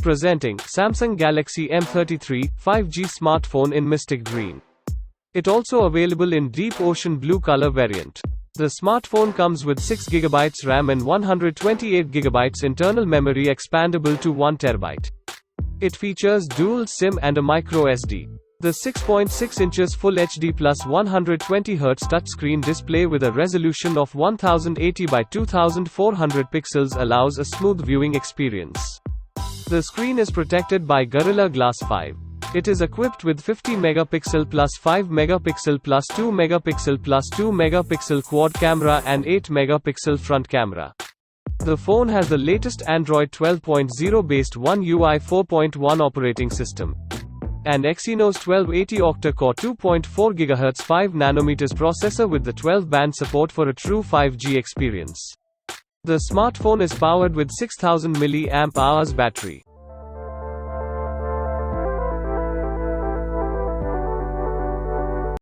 Presenting Samsung Galaxy M33 5G smartphone in Mystic Green. It also available in deep ocean blue color variant. The smartphone comes with 6GB RAM and 128GB internal memory expandable to 1TB. It features dual SIM and a micro SD. The 6.6 inches Full HD plus 120Hz touchscreen display with a resolution of 1080 by 2400 pixels allows a smooth viewing experience. The screen is protected by Gorilla Glass 5. It is equipped with 50 megapixel plus 5 megapixel plus 2 megapixel plus 2 megapixel quad camera and 8 megapixel front camera. The phone has the latest Android 12.0 based One UI 4.1 operating system and Exynos 1280 octa-core 2.4 GHz 5nm processor with the 12-band support for a true 5G experience. The smartphone is powered with 6000 mAh battery.